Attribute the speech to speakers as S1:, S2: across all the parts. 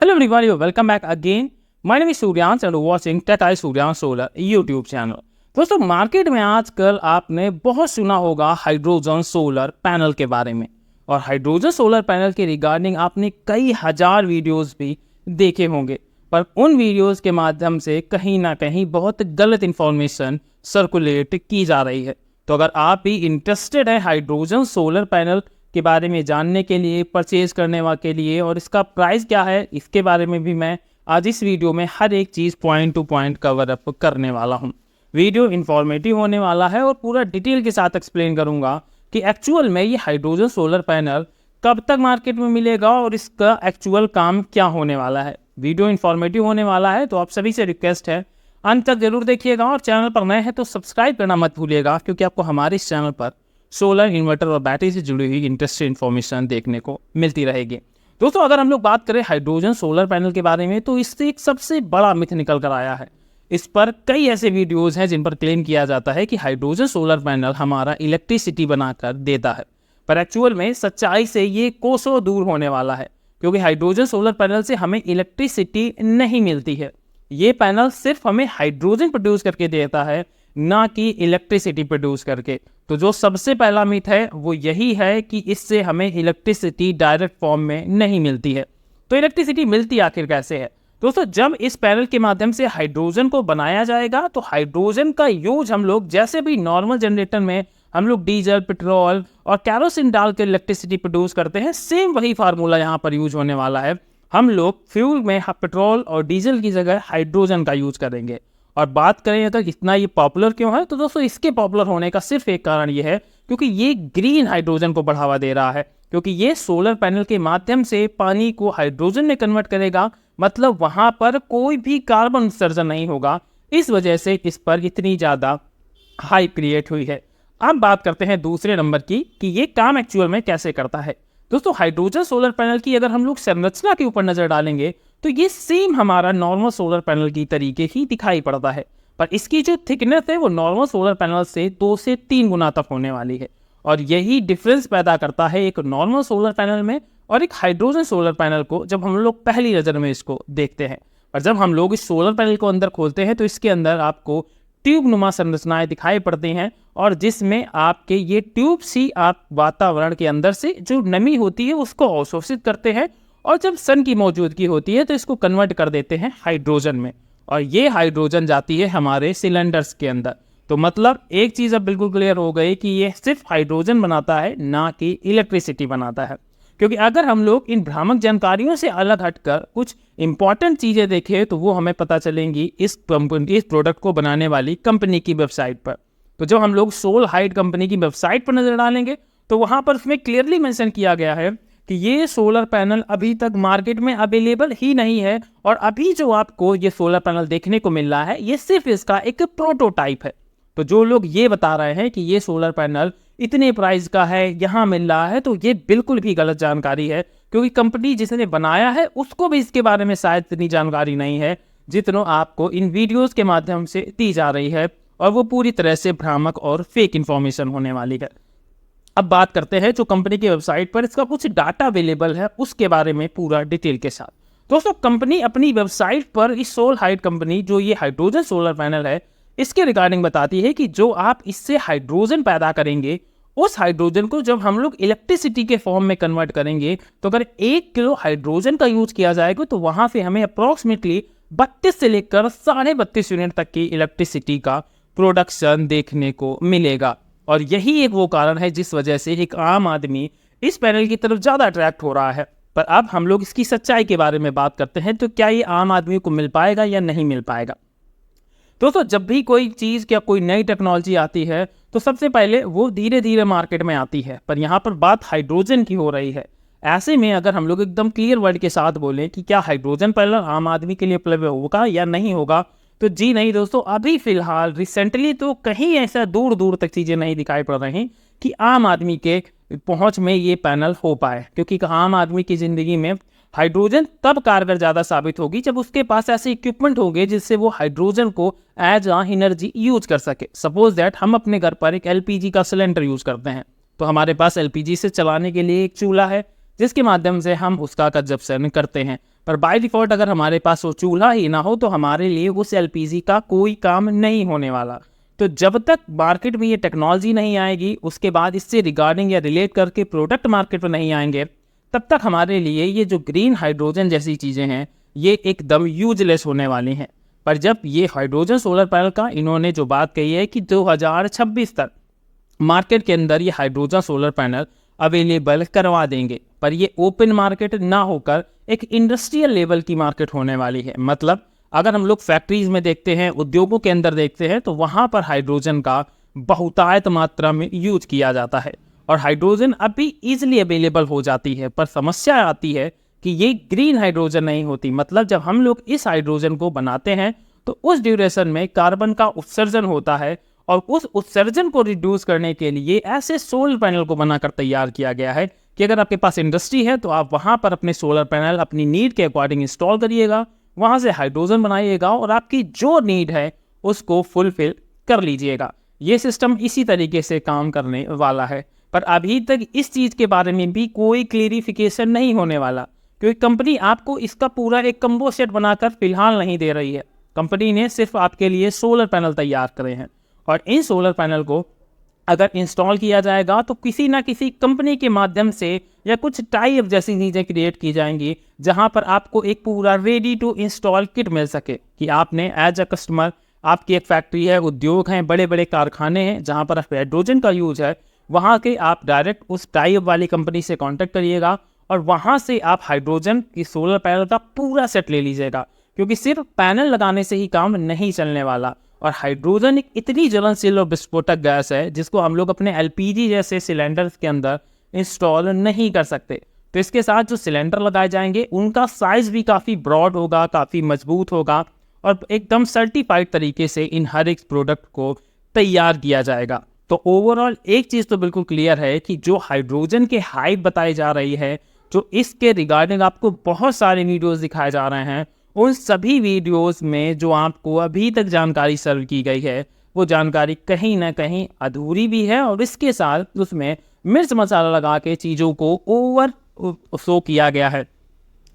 S1: Hello everybody, welcome back again. My name is Suryansh and you're watching Tech Eye Suryansh Solar YouTube channel. दोस्तों market में आजकल आपने बहुत सुना होगा हाइड्रोजन सोलर पैनल के बारे में, और हाइड्रोजन सोलर पैनल के रिगार्डिंग आपने कई हजार वीडियोस भी देखे होंगे, पर उन वीडियोस के माध्यम से कहीं ना कहीं बहुत गलत इन्फॉर्मेशन सर्कुलेट की जा रही है। तो अगर आप भी इंटरेस्टेड है हाइड्रोजन सोलर पैनल के बारे में जानने के लिए, परचेज करने के लिए, और इसका प्राइस क्या है इसके बारे में भी मैं आज इस वीडियो में हर एक चीज़ point to point cover up करने वाला हूं। वीडियो इन्फॉर्मेटिव होने वाला है और पूरा डिटेल के साथ एक्सप्लेन करूंगा कि एक्चुअल में ये हाइड्रोजन सोलर पैनल कब तक मार्केट में मिलेगा और इसका एक्चुअल काम क्या होने वाला है। वीडियो इन्फॉर्मेटिव होने वाला है, तो आप सभी से रिक्वेस्ट है अंत तक जरूर देखिएगा, और चैनल पर नए हैं तो सब्सक्राइब करना मत भूलिएगा, क्योंकि आपको हमारे इस चैनल पर सोलर, इन्वर्टर और बैटरी से जुड़ी हुई इंटरेस्टिंग इन्फॉर्मेशन देखने को मिलती रहेगी। दोस्तों अगर हम लोग बात करें हाइड्रोजन सोलर पैनल के बारे में, तो इससे एक सबसे बड़ा मिथ निकल कर आया है। इस पर कई ऐसे वीडियोस हैं जिन पर क्लेम किया जाता है कि हाइड्रोजन सोलर पैनल हमारा इलेक्ट्रिसिटी बनाकर देता है, पर एक्चुअल में सच्चाई से ये कोसों दूर होने वाला है, क्योंकि हाइड्रोजन सोलर पैनल से हमें इलेक्ट्रिसिटी नहीं मिलती है। ये पैनल सिर्फ हमें हाइड्रोजन प्रोड्यूस करके देता है, ना कि इलेक्ट्रिसिटी प्रोड्यूस करके। तो जो सबसे पहला मिथ है वो यही है कि इससे हमें इलेक्ट्रिसिटी डायरेक्ट फॉर्म में नहीं मिलती है। तो इलेक्ट्रिसिटी मिलती आखिर कैसे है? दोस्तों जब इस पैनल के माध्यम से हाइड्रोजन को बनाया जाएगा, तो हाइड्रोजन का यूज हम लोग जैसे भी नॉर्मल जनरेटर में हम लोग डीजल, पेट्रोल और कैरोसिन डाल कर इलेक्ट्रिसिटी प्रोड्यूस करते हैं, सेम वही फार्मूला यहाँ पर यूज होने वाला है। हम लोग फ्यूल में पेट्रोल और डीजल की जगह हाइड्रोजन का यूज करेंगे। और बात करें अगर इतना ये पॉपुलर क्यों है, तो दोस्तों इसके पॉपुलर होने का सिर्फ एक कारण ये है क्योंकि ये ग्रीन हाइड्रोजन को बढ़ावा दे रहा है, क्योंकि ये सोलर पैनल के माध्यम से पानी को हाइड्रोजन में कन्वर्ट करेगा, मतलब वहां पर कोई भी कार्बन उत्सर्जन नहीं होगा। इस वजह से इस पर इतनी ज्यादा हाइप क्रिएट हुई है। अब बात करते हैं दूसरे नंबर की कि ये काम एक्चुअल में कैसे करता है। दोस्तों हाइड्रोजन सोलर पैनल की अगर हम लोग संरचना के ऊपर नजर डालेंगे तो ये सेम हमारा नॉर्मल सोलर पैनल की तरीके ही दिखाई पड़ता है, पर इसकी जो थिकनेस है वो नॉर्मल सोलर पैनल से 2 से 3 गुना तक होने वाली है। और यही डिफरेंस पैदा करता है एक नॉर्मल सोलर पैनल में और एक हाइड्रोजन सोलर पैनल को, जब हम लोग पहली नज़र में इसको देखते हैं। और जब हम लोग इस सोलर पैनल को अंदर खोलते हैं तो इसके अंदर आपको ट्यूब नुमा संरचनाएं दिखाई पड़ती हैं, और जिसमें आपके ये ट्यूब सी आप वातावरण के अंदर से जो नमी होती है उसको अवशोषित करते हैं, और जब सन की मौजूदगी होती है तो इसको कन्वर्ट कर देते हैं हाइड्रोजन में, और ये हाइड्रोजन जाती है हमारे सिलेंडर्स के अंदर। तो मतलब एक चीज़ अब बिल्कुल क्लियर हो गई कि ये सिर्फ हाइड्रोजन बनाता है, ना कि इलेक्ट्रिसिटी बनाता है। क्योंकि अगर हम लोग इन भ्रामक जानकारियों से अलग हटकर कुछ इंपॉर्टेंट चीज़ें देखें तो वो हमें पता चलेंगी इस प्रोडक्ट को बनाने वाली कंपनी की वेबसाइट पर। तो जब हम लोग सोल हाइट कंपनी की वेबसाइट पर नजर डालेंगे तो वहां पर उसमें क्लियरली मेंशन किया गया है कि ये सोलर पैनल अभी तक मार्केट में अवेलेबल ही नहीं है, और अभी जो आपको ये सोलर पैनल देखने को मिल रहा है ये सिर्फ इसका एक प्रोटोटाइप है। तो जो लोग ये बता रहे हैं कि ये सोलर पैनल इतने प्राइस का है, यहाँ मिल रहा है, तो ये बिल्कुल भी गलत जानकारी है, क्योंकि कंपनी जिसने बनाया है उसको भी इसके बारे में शायद इतनी जानकारी नहीं है जितना आपको इन वीडियोस के माध्यम से दी जा रही है, और वो पूरी तरह से भ्रामक और फेक इंफॉर्मेशन होने वाली है। अब बात करते हैं जो कंपनी की वेबसाइट पर इसका कुछ डाटा अवेलेबल है उसके बारे में पूरा डिटेल के साथ। दोस्तों कंपनी अपनी वेबसाइट पर इस सोल हाइट कंपनी जो ये हाइड्रोजन सोलर पैनल है इसके रिगार्डिंग बताती है कि जो आप इससे हाइड्रोजन पैदा करेंगे, उस हाइड्रोजन को जब हम लोग इलेक्ट्रिसिटी के फॉर्म में कन्वर्ट करेंगे, तो अगर 1 किलो हाइड्रोजन का यूज किया जाएगा तो वहां से हमें अप्रोक्सीमेटली 32 से लेकर 32.5 यूनिट तक की इलेक्ट्रिसिटी का प्रोडक्शन देखने को मिलेगा। और यही एक वो कारण है जिस वजह से एक आम आदमी इस पैनल की तरफ ज़्यादा अट्रैक्ट हो रहा है। पर अब हम लोग इसकी सच्चाई के बारे में बात करते हैं, तो क्या ये आम आदमी को मिल पाएगा या नहीं मिल पाएगा। दोस्तों जब भी कोई चीज़ या कोई नई टेक्नोलॉजी आती है तो सबसे पहले वो धीरे धीरे मार्केट में आती है, पर यहाँ पर बात हाइड्रोजन की हो रही है। ऐसे में अगर हम लोग एकदम क्लियर वर्ड के साथ बोलें कि क्या हाइड्रोजन पैनल आम आदमी के लिए उपलब्ध होगा या नहीं होगा, तो जी नहीं दोस्तों, अभी फिलहाल रिसेंटली तो कहीं ऐसा दूर दूर तक चीज़ें नहीं दिखाई पड़ रही कि आम आदमी के पहुंच में ये पैनल हो पाए, क्योंकि आम आदमी की ज़िंदगी में हाइड्रोजन तब कारगर ज़्यादा साबित होगी जब उसके पास ऐसे इक्विपमेंट होंगे जिससे वो हाइड्रोजन को एज आ एनर्जी यूज कर सके। सपोज दैट हम अपने घर पर एक एलपीजी का सिलेंडर यूज़ करते हैं, तो हमारे पास एलपीजी से चलाने के लिए एक चूल्हा है जिसके माध्यम से हम उसका कंजप्शन करते हैं। पर बाय डिफ़ॉल्ट अगर हमारे पास वो चूल्हा ही ना हो तो हमारे लिए उस एलपीजी का कोई काम नहीं होने वाला। तो जब तक मार्केट में ये टेक्नोलॉजी नहीं आएगी, उसके बाद इससे रिगार्डिंग या रिलेट करके प्रोडक्ट मार्केट में नहीं आएंगे, तब तक हमारे लिए ये जो ग्रीन हाइड्रोजन जैसी चीज़ें हैं ये एकदम यूजलेस होने वाली हैं। पर जब ये हाइड्रोजन सोलर पैनल का इन्होंने जो बात कही है कि 2026 तक मार्केट के अंदर ये हाइड्रोजन सोलर पैनल अवेलेबल करवा देंगे, पर ये ओपन मार्केट ना होकर एक इंडस्ट्रियल लेवल की मार्केट होने वाली है। मतलब अगर हम लोग फैक्ट्रीज में देखते हैं, उद्योगों के अंदर देखते हैं, तो वहाँ पर हाइड्रोजन का बहुतायत मात्रा में यूज किया जाता है और हाइड्रोजन अभी इजीली अवेलेबल हो जाती है। पर समस्या आती है कि ये ग्रीन हाइड्रोजन नहीं होती। मतलब जब हम लोग इस हाइड्रोजन को बनाते हैं तो उस ड्यूरेशन में कार्बन का उत्सर्जन होता है और उस उत्सर्जन को रिड्यूस करने के लिए ऐसे सोलर पैनल को बनाकर तैयार किया गया है कि अगर आपके पास इंडस्ट्री है तो आप वहाँ पर अपने सोलर पैनल अपनी नीड के अकॉर्डिंग इंस्टॉल करिएगा, वहाँ से हाइड्रोजन बनाइएगा और आपकी जो नीड है उसको फुलफिल कर लीजिएगा। ये सिस्टम इसी तरीके से काम करने वाला है। पर अभी तक इस चीज़ के बारे में भी कोई क्लियरिफिकेशन नहीं होने वाला, क्योंकि कंपनी आपको इसका पूरा एक कम्बो सेट बनाकर फिलहाल नहीं दे रही है। कंपनी ने सिर्फ आपके लिए सोलर पैनल तैयार करे हैं और इन सोलर पैनल को अगर इंस्टॉल किया जाएगा तो किसी ना किसी कंपनी के माध्यम से या कुछ टाई अप जैसी चीज़ें क्रिएट की जाएंगी, जहां पर आपको एक पूरा रेडी टू इंस्टॉल किट मिल सके कि आपने एज अ कस्टमर, आपकी एक फैक्ट्री है, उद्योग हैं, बड़े बड़े कारखाने हैं जहां पर हाइड्रोजन का यूज है, वहां के आप डायरेक्ट उस टाई अप वाली कंपनी से कॉन्टैक्ट करिएगा और वहां से आप हाइड्रोजन की सोलर पैनल का पूरा सेट ले लीजिएगा। क्योंकि सिर्फ पैनल लगाने से ही काम नहीं चलने वाला और हाइड्रोजन एक इतनी ज्वलनशील और विस्फोटक गैस है जिसको हम लोग अपने एलपीजी जैसे सिलेंडर्स के अंदर इंस्टॉल नहीं कर सकते। तो इसके साथ जो सिलेंडर लगाए जाएंगे उनका साइज भी काफ़ी ब्रॉड होगा, काफ़ी मजबूत होगा और एकदम सर्टिफाइड तरीके से इन हर एक प्रोडक्ट को तैयार किया जाएगा। तो ओवरऑल एक चीज़ तो बिल्कुल क्लियर है कि जो हाइड्रोजन के हाइप बताई जा रही है, जो इसके रिगार्डिंग आपको बहुत सारे वीडियोस दिखाए जा रहे हैं, उन सभी वीडियोस में जो आपको अभी तक जानकारी सर्व की गई है वो जानकारी कहीं ना कहीं अधूरी भी है और इसके साथ उसमें मिर्च मसाला लगा के चीज़ों को ओवर शो किया गया है।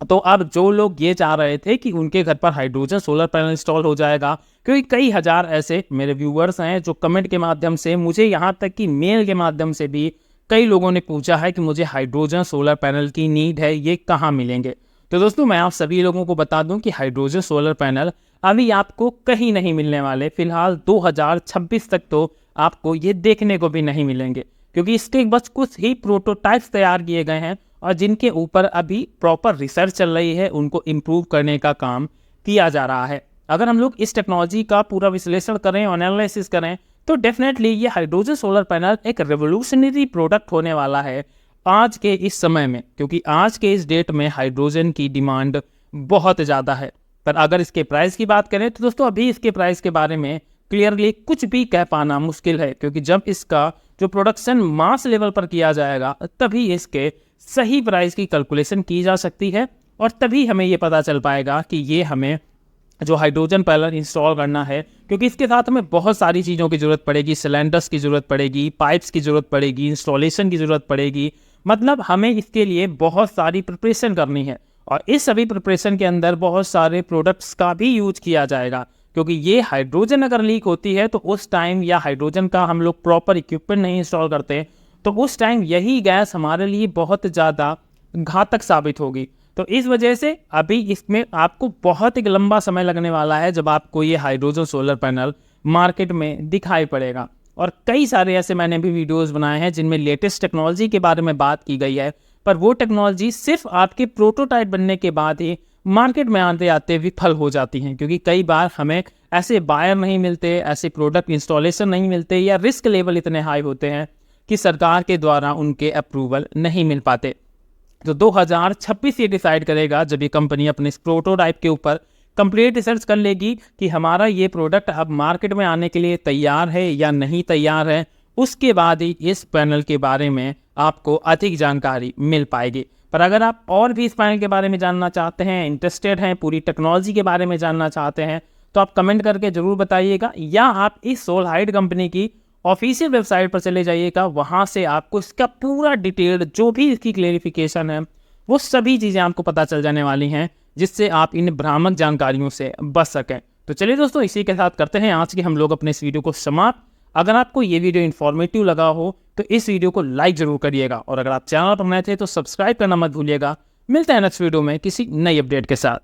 S1: तो अब जो लोग ये चाह रहे थे कि उनके घर पर हाइड्रोजन सोलर पैनल इंस्टॉल हो जाएगा, क्योंकि कई हज़ार ऐसे मेरे व्यूअर्स हैं जो कमेंट के माध्यम से, मुझे यहाँ तक कि मेल के माध्यम से भी कई लोगों ने पूछा है कि मुझे हाइड्रोजन सोलर पैनल की नीड है, ये कहाँ मिलेंगे। तो दोस्तों मैं आप सभी लोगों को बता दूं कि हाइड्रोजन सोलर पैनल अभी आपको कहीं नहीं मिलने वाले। फिलहाल 2026 तक तो आपको ये देखने को भी नहीं मिलेंगे, क्योंकि इसके बस कुछ ही प्रोटोटाइप्स तैयार किए गए हैं और जिनके ऊपर अभी प्रॉपर रिसर्च चल रही है, उनको इम्प्रूव करने का काम किया जा रहा है। अगर हम लोग इस टेक्नोलॉजी का पूरा विश्लेषण करें, एनालिसिस करें, तो डेफिनेटली ये हाइड्रोजन सोलर पैनल एक रेवोल्यूशनरी प्रोडक्ट होने वाला है आज के इस समय में, क्योंकि आज के इस डेट में हाइड्रोजन की डिमांड बहुत ज़्यादा है। पर अगर इसके प्राइस की बात करें तो दोस्तों अभी इसके प्राइस के बारे में क्लियरली कुछ भी कह पाना मुश्किल है, क्योंकि जब इसका जो प्रोडक्शन मास लेवल पर किया जाएगा तभी इसके सही प्राइस की कैलकुलेशन की जा सकती है और तभी हमें ये पता चल पाएगा कि ये हमें जो हाइड्रोजन पैनल इंस्टॉल करना है, क्योंकि इसके साथ हमें बहुत सारी चीज़ों की ज़रूरत पड़ेगी, सिलेंडर्स की ज़रूरत पड़ेगी, पाइप्स की ज़रूरत पड़ेगी, इंस्टॉलेशन की ज़रूरत पड़ेगी। मतलब हमें इसके लिए बहुत सारी प्रिपरेशन करनी है और इस सभी प्रिपरेशन के अंदर बहुत सारे प्रोडक्ट्स का भी यूज किया जाएगा, क्योंकि ये हाइड्रोजन अगर लीक होती है तो उस टाइम, या हाइड्रोजन का हम लोग प्रॉपर इक्विपमेंट नहीं इंस्टॉल करते तो उस टाइम यही गैस हमारे लिए बहुत ज़्यादा घातक साबित होगी। तो इस वजह से अभी इसमें आपको बहुत एक लंबा समय लगने वाला है जब आपको ये हाइड्रोजन सोलर पैनल मार्केट में दिखाई पड़ेगा। और कई सारे ऐसे मैंने भी वीडियोस बनाए हैं जिनमें लेटेस्ट टेक्नोलॉजी के बारे में बात की गई है, पर वो टेक्नोलॉजी सिर्फ आपके प्रोटोटाइप बनने के बाद ही मार्केट में आते आते विफल हो जाती हैं, क्योंकि कई बार हमें ऐसे बायर नहीं मिलते, ऐसे प्रोडक्ट इंस्टॉलेशन नहीं मिलते, या रिस्क लेवल इतने हाई होते हैं कि सरकार के द्वारा उनके अप्रूवल नहीं मिल पाते। तो 2026 ये डिसाइड करेगा जब ये कंपनी अपने इस प्रोटोटाइप के ऊपर कंप्लीट रिसर्च कर लेगी कि हमारा ये प्रोडक्ट अब मार्केट में आने के लिए तैयार है या नहीं तैयार है। उसके बाद ही इस पैनल के बारे में आपको अधिक जानकारी मिल पाएगी। पर अगर आप और भी इस पैनल के बारे में जानना चाहते हैं, इंटरेस्टेड हैं, पूरी टेक्नोलॉजी के बारे में जानना चाहते हैं, तो आप कमेंट करके ज़रूर बताइएगा, या आप इस सोलहाइड कंपनी की ऑफिशियल वेबसाइट पर चले जाइएगा। वहाँ से आपको इसका पूरा डिटेल्ड जो भी इसकी क्लेरिफिकेशन है वो सभी चीज़ें आपको पता चल जाने वाली हैं, जिससे आप इन भ्रामक जानकारियों से बच सकें। तो चलिए दोस्तों, इसी के साथ करते हैं आज की हम लोग अपने इस वीडियो को समाप्त। अगर आपको ये वीडियो इन्फॉर्मेटिव लगा हो तो इस वीडियो को लाइक जरूर करिएगा, और अगर आप चैनल पर नए थे तो सब्सक्राइब करना मत भूलिएगा। मिलते हैं नेक्स्ट वीडियो में किसी नई अपडेट के साथ।